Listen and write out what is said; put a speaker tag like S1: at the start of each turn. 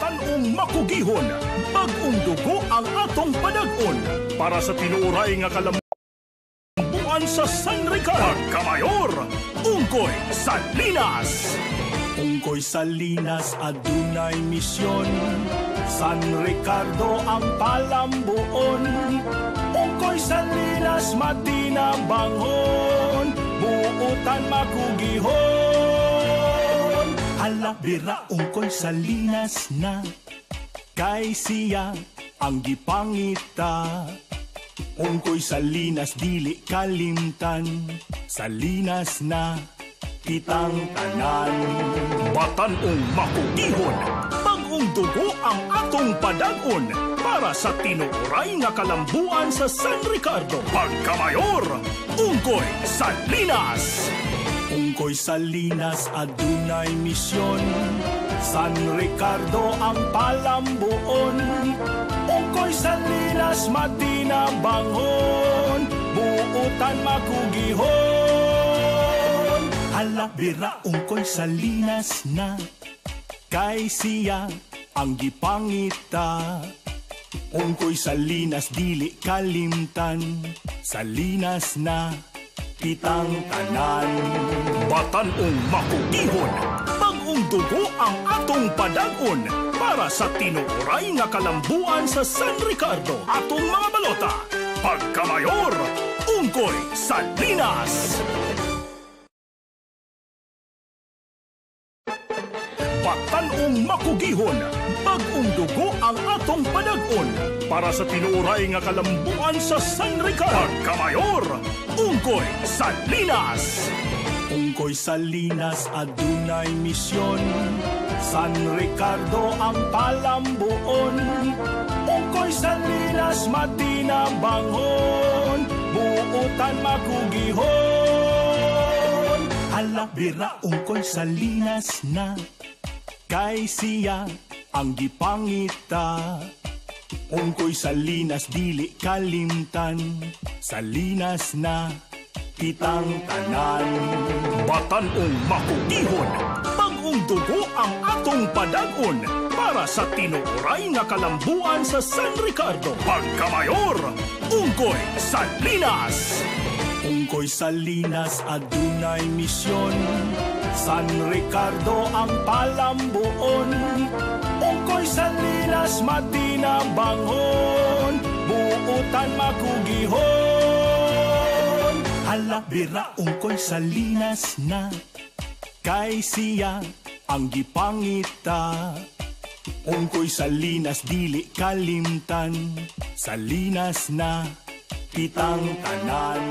S1: Batan-ong makugihon, bag-ong dugo ang atong padag-on para sa tinuray nga kalambuan sa San Ricardo. Pagkamayor, Ungkoy Salinas. Ungkoy Salinas adunay misyon, San Ricardo ang palambuon. Ungkoy Salinas matinabangon, buutan makugihon. Hala bira Ungkoy Salinas na, kay siya ang gipangita. Ungkoy Salinas dili kalimtan, Salinas na kitang tanan. Batan-ong makugihon, bag-ong dugo ang atong padag-on para sa tinuray nga kalambuan sa San Ricardo. Pagkamayor, Ungkoy Salinas. Ungkoy Salinas adunay misyon, San Ricardo ang palambuon. Ungkoy Salinas matinabangon, buutan makugihon. Hala bira Ungkoy Salinas na, kay siya ang gipangita. Ungkoy Salinas dili kalimtan, Salinas na kitang tanan. Batan-ong makugihon, bag-ong dugo ang atong padag-on para sa tinuray nga kalambuan sa San Ricardo. Atong mga balota, Pagkamayor, Ungkoy Salinas. Batan-ong makugihon, bag-ong dugo ang atong padag-on para sa tinuray nga kalambuan sa San Ricardo. Pagkamayor, Ungkoy Salinas. Ungkoy Salinas adunay misyon, San Ricardo ang palambuon. Ungkoy Salinas matinabangon, buutan makugihon. Hala bira Ungkoy Salinas na, kay siya ang gipangita. Ungkoy Salinas dili kalimtan, Salinas na kitang tanan. Batan-ong makugihon, bag-ong dugo ang atong padag-on para sa tinuray nga kalambuan sa San Ricardo. Pagkamayor, Ungkoy Salinas. Ungkoy Salinas adunay misyon, San Ricardo ang palambuon. Ungkoy Salinas matinabangon, buutan makugihon. Hala bira Ungkoy Salinas na, kay siya ang gipangita. Ungkoy Salinas dili kalimtan, Salinas na kitang tanan.